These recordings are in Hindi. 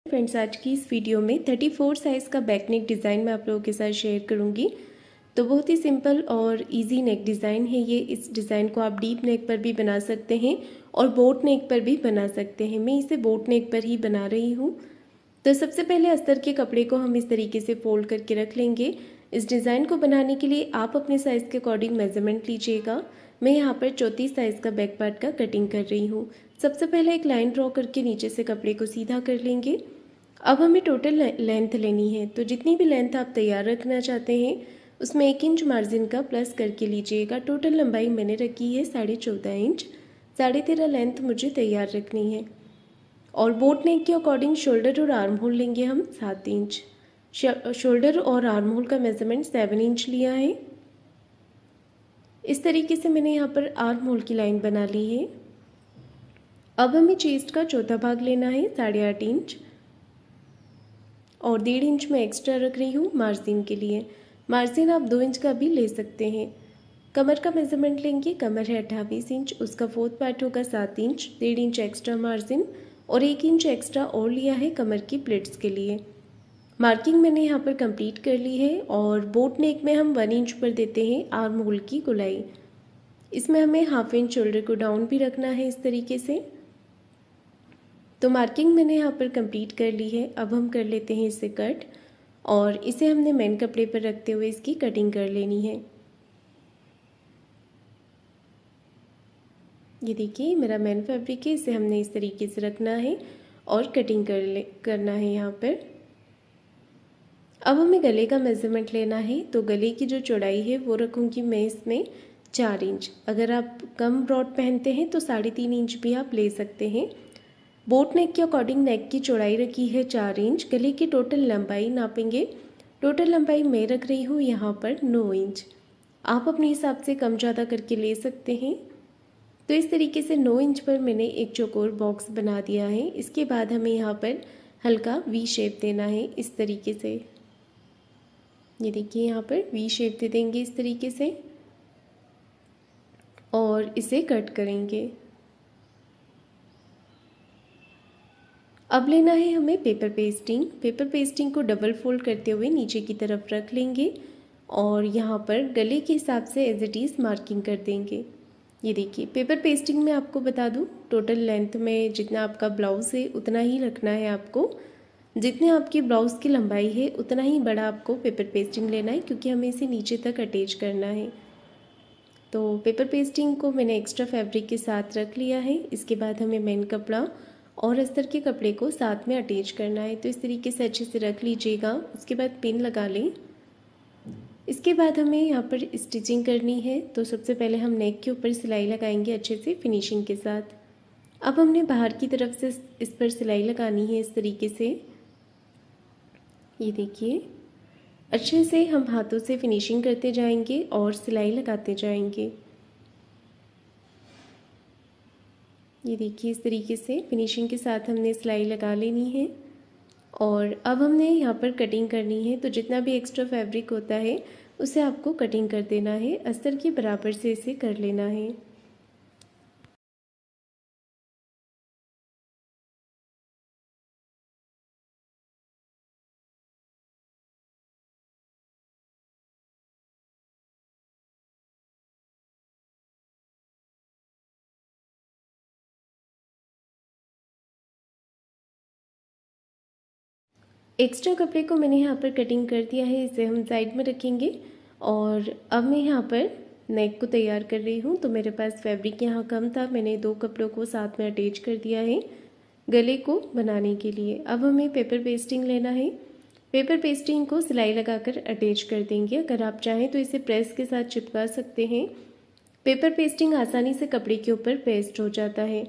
फ्रेंड्स, आज की इस वीडियो में 34 साइज़ का बैक नेक डिज़ाइन मैं आप लोगों के साथ शेयर करूंगी। तो बहुत ही सिंपल और इजी नेक डिज़ाइन है ये। इस डिज़ाइन को आप डीप नेक पर भी बना सकते हैं और बोट नेक पर भी बना सकते हैं। मैं इसे बोट नेक पर ही बना रही हूँ। तो सबसे पहले अस्तर के कपड़े को हम इस तरीके से फोल्ड करके रख लेंगे। इस डिज़ाइन को बनाने के लिए आप अपने साइज़ के अकॉर्डिंग मेजरमेंट लीजिएगा। मैं यहाँ पर 34 साइज़ का बैक पार्ट का कटिंग कर रही हूँ। सबसे पहले एक लाइन ड्रॉ करके नीचे से कपड़े को सीधा कर लेंगे। अब हमें टोटल लेंथ लेनी है, तो जितनी भी लेंथ आप तैयार रखना चाहते हैं उसमें 1 इंच मार्जिन का प्लस करके लीजिएगा। टोटल लंबाई मैंने रखी है 14.5 इंच। 13.5 लेंथ मुझे तैयार रखनी है। और बोट नेक के अकॉर्डिंग शोल्डर और आर्म होल लेंगे हम 7 इंच। शोल्डर और आर्म होल का मेजरमेंट 7 इंच लिया है। इस तरीके से मैंने यहाँ पर आर्म होल की लाइन बना ली है। अब हमें चेस्ट का चौथा भाग लेना है 8.5 इंच और 1.5 इंच में एक्स्ट्रा रख रही हूँ मार्जिन के लिए। मार्जिन आप 2 इंच का भी ले सकते हैं। कमर का मेजरमेंट लेंगे। कमर है 28 इंच, उसका 4th पार्ट होगा 7 इंच। 1.5 इंच एक्स्ट्रा मार्जिन और 1 इंच एक्स्ट्रा और लिया है कमर की प्लेट्स के लिए। मार्किंग मैंने यहाँ पर कंप्लीट कर ली है। और बोट नेक में हम 1 इंच पर देते हैं आर्म होल की गोलाई। इसमें हमें 1/2 इंच शोल्डर को डाउन भी रखना है इस तरीके से। तो मार्किंग मैंने यहाँ पर कंप्लीट कर ली है। अब हम कर लेते हैं इसे कट और इसे हमने मेन कपड़े पर रखते हुए इसकी कटिंग कर लेनी है। ये देखिए मेरा मेन फैब्रिक है, इसे हमने इस तरीके से रखना है और कटिंग करना है यहाँ पर। अब हमें गले का मेज़रमेंट लेना है। तो गले की जो चौड़ाई है वो रखूँगी मैं इसमें 4 इंच। अगर आप कम ब्रॉड पहनते हैं तो 3.5 इंच भी आप ले सकते हैं। बोट नेक के अकॉर्डिंग नेक की चौड़ाई रखी है 4 इंच। गले की टोटल लंबाई नापेंगे। टोटल लंबाई मैं रख रही हूँ यहाँ पर 9 इंच। आप अपने हिसाब से कम ज़्यादा करके ले सकते हैं। तो इस तरीके से 9 इंच पर मैंने एक चौकोर बॉक्स बना दिया है। इसके बाद हमें यहाँ पर हल्का वी शेप देना है इस तरीके से। ये देखिए यहाँ पर वी शेप दे देंगे इस तरीके से और इसे कट करेंगे। अब लेना है हमें पेपर पेस्टिंग। पेपर पेस्टिंग को डबल फोल्ड करते हुए नीचे की तरफ रख लेंगे और यहाँ पर गले के हिसाब से एज इट इज़ मार्किंग कर देंगे। ये देखिए पेपर पेस्टिंग में आपको बता दूँ टोटल लेंथ में जितना आपका ब्लाउज़ है उतना ही रखना है आपको। जितने आपकी ब्लाउज़ की लंबाई है उतना ही बड़ा आपको पेपर पेस्टिंग लेना है, क्योंकि हमें इसे नीचे तक अटैच करना है। तो पेपर पेस्टिंग को मैंने एक्स्ट्रा फैब्रिक के साथ रख लिया है। इसके बाद हमें मेन कपड़ा और अस्तर के कपड़े को साथ में अटैच करना है। तो इस तरीके से अच्छे से रख लीजिएगा। उसके बाद पिन लगा लें। इसके बाद हमें यहाँ पर स्टिचिंग करनी है। तो सबसे पहले हम नेक के ऊपर सिलाई लगाएंगे अच्छे से फिनिशिंग के साथ। अब हमने बाहर की तरफ से इस पर सिलाई लगानी है इस तरीके से। ये देखिए अच्छे से हम हाथों से फिनिशिंग करते जाएंगे और सिलाई लगाते जाएंगे। ये देखिए इस तरीके से फिनिशिंग के साथ हमने सिलाई लगा लेनी है। और अब हमने यहाँ पर कटिंग करनी है। तो जितना भी एक्स्ट्रा फैब्रिक होता है उसे आपको कटिंग कर देना है। अस्तर के बराबर से इसे कर लेना है। एक्स्ट्रा कपड़े को मैंने यहाँ पर कटिंग कर दिया है, इसे हम साइड में रखेंगे। और अब मैं यहाँ पर नेक को तैयार कर रही हूँ। तो मेरे पास फैब्रिक यहाँ कम था, मैंने 2 कपड़ों को साथ में अटैच कर दिया है गले को बनाने के लिए। अब हमें पेपर पेस्टिंग लेना है। पेपर पेस्टिंग को सिलाई लगाकर अटैच कर देंगे। अगर आप चाहें तो इसे प्रेस के साथ चिपका सकते हैं। पेपर पेस्टिंग आसानी से कपड़े के ऊपर पेस्ट हो जाता है।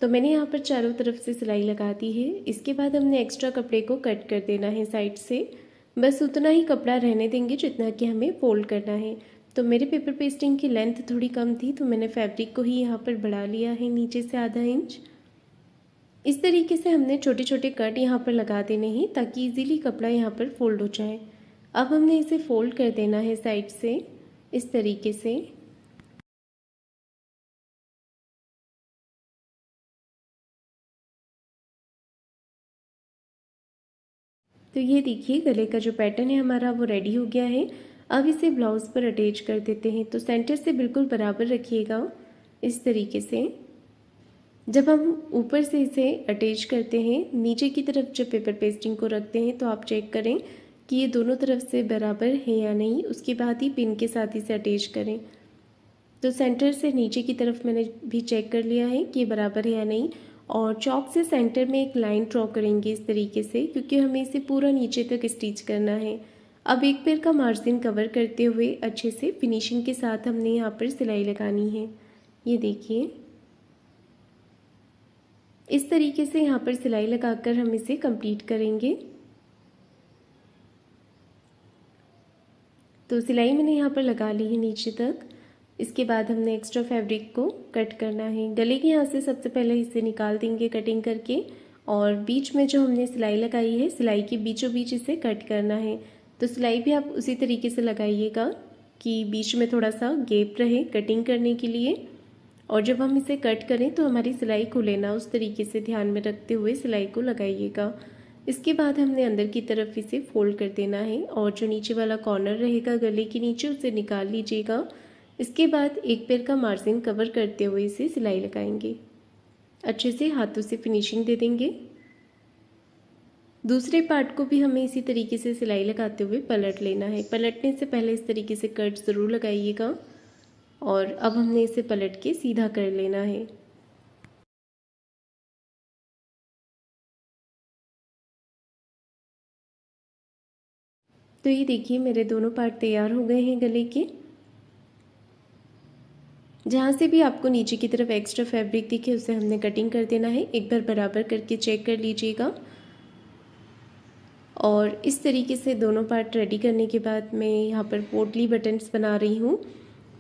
तो मैंने यहाँ पर चारों तरफ से सिलाई लगा दी है। इसके बाद हमने एक्स्ट्रा कपड़े को कट कर देना है साइड से। बस उतना ही कपड़ा रहने देंगे जितना कि हमें फोल्ड करना है। तो मेरे पेपर पेस्टिंग की लेंथ थोड़ी कम थी, तो मैंने फैब्रिक को ही यहाँ पर बढ़ा लिया है नीचे से आधा इंच। इस तरीके से हमने छोटे छोटे कट यहाँ पर लगा देने हैं ताकि इजीली कपड़ा यहाँ पर फोल्ड हो जाए। अब हमने इसे फोल्ड कर देना है साइड से इस तरीके से। तो ये देखिए गले का जो पैटर्न है हमारा वो रेडी हो गया है। अब इसे ब्लाउज़ पर अटैच कर देते हैं। तो सेंटर से बिल्कुल बराबर रखिएगा इस तरीके से। जब हम ऊपर से इसे अटैच करते हैं, नीचे की तरफ जब पेपर पेस्टिंग को रखते हैं तो आप चेक करें कि ये दोनों तरफ से बराबर है या नहीं, उसके बाद ही पिन के साथ इसे अटैच करें। तो सेंटर से नीचे की तरफ मैंने भी चेक कर लिया है कि ये बराबर है या नहीं, और चॉक से सेंटर में एक लाइन ड्रॉ करेंगे इस तरीके से, क्योंकि हमें इसे पूरा नीचे तक स्टिच करना है। अब एक पैर का मार्जिन कवर करते हुए अच्छे से फिनिशिंग के साथ हमने यहाँ पर सिलाई लगानी है। ये देखिए इस तरीके से यहाँ पर सिलाई लगाकर हम इसे कंप्लीट करेंगे। तो सिलाई मैंने यहाँ पर लगा ली है नीचे तक। इसके बाद हमने एक्स्ट्रा फैब्रिक को कट करना है। गले के यहाँ से सबसे पहले इसे निकाल देंगे कटिंग करके, और बीच में जो हमने सिलाई लगाई है, सिलाई के बीचों बीच इसे कट करना है। तो सिलाई भी आप उसी तरीके से लगाइएगा कि बीच में थोड़ा सा गैप रहे कटिंग करने के लिए, और जब हम इसे कट करें तो हमारी सिलाई खुले ना, उस तरीके से ध्यान में रखते हुए सिलाई को लगाइएगा। इसके बाद हमने अंदर की तरफ इसे फोल्ड कर देना है, और जो नीचे वाला कॉर्नर रहेगा गले के नीचे उसे निकाल लीजिएगा। इसके बाद एक पैर का मार्जिन कवर करते हुए इसे सिलाई लगाएंगे। अच्छे से हाथों से फिनिशिंग दे देंगे। दूसरे पार्ट को भी हमें इसी तरीके से सिलाई लगाते हुए पलट लेना है। पलटने से पहले इस तरीके से कट ज़रूर लगाइएगा, और अब हमने इसे पलट के सीधा कर लेना है। तो ये देखिए मेरे दोनों पार्ट तैयार हो गए हैं गले के। जहाँ से भी आपको नीचे की तरफ एक्स्ट्रा फैब्रिक दिखे उसे हमने कटिंग कर देना है। एक बार बराबर करके चेक कर लीजिएगा। और इस तरीके से दोनों पार्ट रेडी करने के बाद मैं यहाँ पर पोटली बटन्स बना रही हूँ।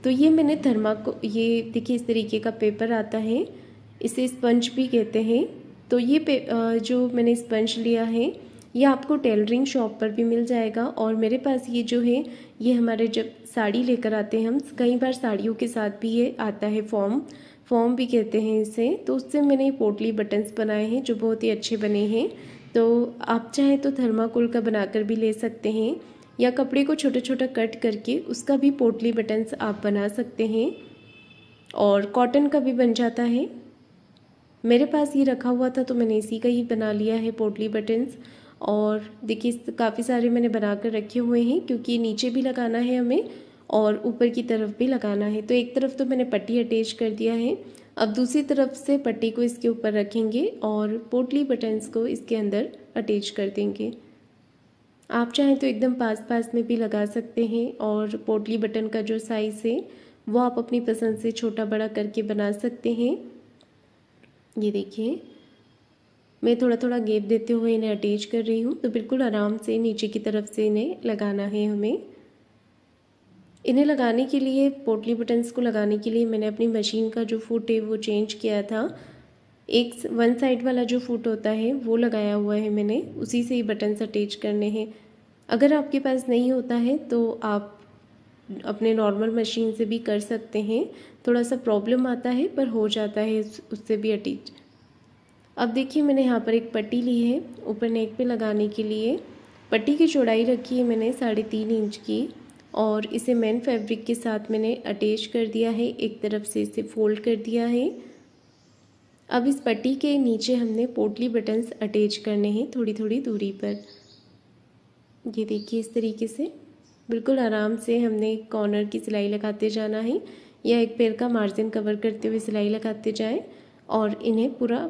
तो ये मैंने ये देखिए इस तरीके का पेपर आता है, इसे स्पंज भी कहते हैं। तो ये जो मैंने स्पंज लिया है ये आपको टेलरिंग शॉप पर भी मिल जाएगा, और मेरे पास ये जो है ये हमारे जब साड़ी लेकर आते हैं हम, कई बार साड़ियों के साथ भी ये आता है, फॉर्म भी कहते हैं इसे। तो उससे मैंने पोटली बटन्स बनाए हैं जो बहुत ही अच्छे बने हैं। तो आप चाहें तो थर्माकोल का बनाकर भी ले सकते हैं, या कपड़े को छोटा छोटा कट करके उसका भी पोटली बटन्स आप बना सकते हैं, और कॉटन का भी बन जाता है। मेरे पास ये रखा हुआ था तो मैंने इसी का ही बना लिया है पोटली बटन्स। और देखिए काफ़ी सारे मैंने बना कर रखे हुए हैं, क्योंकि नीचे भी लगाना है हमें और ऊपर की तरफ भी लगाना है। तो एक तरफ तो मैंने पट्टी अटैच कर दिया है, अब दूसरी तरफ से पट्टी को इसके ऊपर रखेंगे और पोटली बटन्स को इसके अंदर अटैच कर देंगे। आप चाहें तो एकदम पास में भी लगा सकते हैं, और पोटली बटन का जो साइज़ है वो आप अपनी पसंद से छोटा बड़ा करके बना सकते हैं। ये देखिए मैं थोड़ा थोड़ा गैप देते हुए इन्हें अटैच कर रही हूँ। तो बिल्कुल आराम से नीचे की तरफ से इन्हें लगाना है हमें। इन्हें लगाने के लिए, पोटली बटन्स को लगाने के लिए मैंने अपनी मशीन का जो फुट है वो चेंज किया था। वन साइड वाला जो फुट होता है वो लगाया हुआ है मैंने, उसी से ही बटन्स अटैच करने हैं। अगर आपके पास नहीं होता है तो आप अपने नॉर्मल मशीन से भी कर सकते हैं। थोड़ा सा प्रॉब्लम आता है पर हो जाता है उससे भी अटैच। अब देखिए मैंने यहाँ पर एक पट्टी ली है ऊपर नेक पे लगाने के लिए। पट्टी की चौड़ाई रखी है मैंने 3.5 इंच की, और इसे मेन फैब्रिक के साथ मैंने अटैच कर दिया है। एक तरफ से इसे फोल्ड कर दिया है। अब इस पट्टी के नीचे हमने पोटली बटन्स अटैच करने हैं थोड़ी थोड़ी दूरी पर। ये देखिए इस तरीके से बिल्कुल आराम से हमने कॉर्नर की सिलाई लगाते जाना है, या एक पैर का मार्जिन कवर करते हुए सिलाई लगाते जाएं, और इन्हें पूरा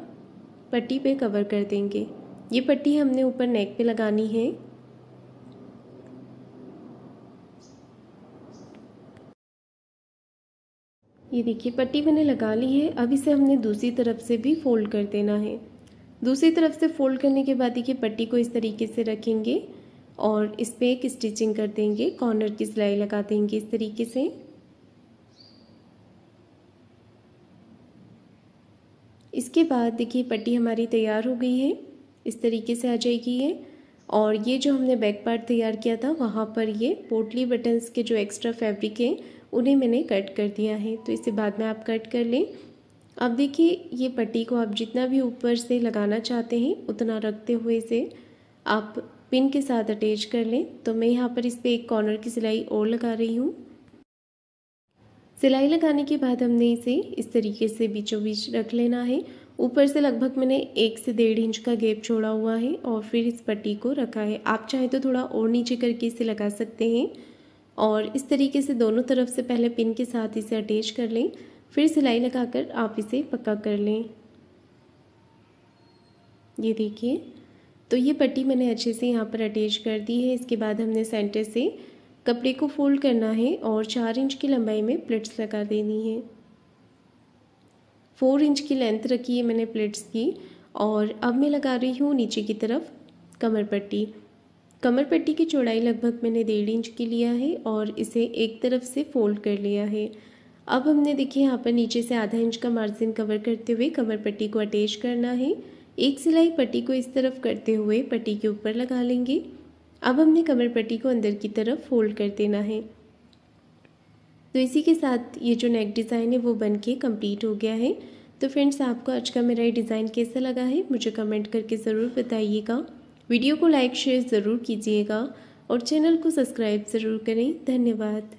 पट्टी पे कवर कर देंगे। ये पट्टी हमने ऊपर नेक पे लगानी है। ये देखिए पट्टी मैंने लगा ली है। अब इसे हमने दूसरी तरफ से भी फोल्ड कर देना है। दूसरी तरफ से फोल्ड करने के बाद देखिए पट्टी को इस तरीके से रखेंगे और इस पे एक स्टिचिंग कर देंगे, कॉर्नर की सिलाई लगा देंगे इस तरीके से। इसके बाद देखिए पट्टी हमारी तैयार हो गई है, इस तरीके से आ जाएगी ये। और ये जो हमने बैक पार्ट तैयार किया था वहाँ पर ये पोटली बटन्स के जो एक्स्ट्रा फैब्रिक है उन्हें मैंने कट कर दिया है, तो इसे बाद में आप कट कर लें। अब देखिए ये पट्टी को आप जितना भी ऊपर से लगाना चाहते हैं उतना रखते हुए इसे आप पिन के साथ अटैच कर लें। तो मैं यहाँ पर इस पर एक कॉर्नर की सिलाई और लगा रही हूँ। सिलाई लगाने के बाद हमने इसे इस तरीके से बीचों बीच रख लेना है। ऊपर से लगभग मैंने 1 से 1.5 इंच का गैप छोड़ा हुआ है और फिर इस पट्टी को रखा है। आप चाहें तो थोड़ा और नीचे करके इसे लगा सकते हैं और इस तरीके से दोनों तरफ से पहले पिन के साथ इसे अटैच कर लें, फिर सिलाई लगाकर आप इसे पक्का कर लें। ये देखिए, तो ये पट्टी मैंने अच्छे से यहाँ पर अटैच कर दी है। इसके बाद हमने सेंटर से कपड़े को फोल्ड करना है और 4 इंच की लंबाई में प्लेट्स लगा देनी है। 4 इंच की लेंथ रखी है मैंने प्लेट्स की और अब मैं लगा रही हूँ नीचे की तरफ कमर पट्टी। कमर पट्टी की चौड़ाई लगभग मैंने 1.5 इंच की लिया है और इसे एक तरफ से फोल्ड कर लिया है। अब हमने देखिए यहाँ पर नीचे से आधा इंच का मार्जिन कवर करते हुए कमर पट्टी को अटैच करना है। एक सिलाई पट्टी को इस तरफ करते हुए पट्टी के ऊपर लगा लेंगे। अब हमने कमर पट्टी को अंदर की तरफ फोल्ड कर देना है। तो इसी के साथ ये जो नेक डिज़ाइन है वो बनके कंप्लीट हो गया है। तो फ्रेंड्स, आपको आज का मेरा ये डिज़ाइन कैसा लगा है मुझे कमेंट करके ज़रूर बताइएगा। वीडियो को लाइक शेयर ज़रूर कीजिएगा और चैनल को सब्सक्राइब ज़रूर करें। धन्यवाद।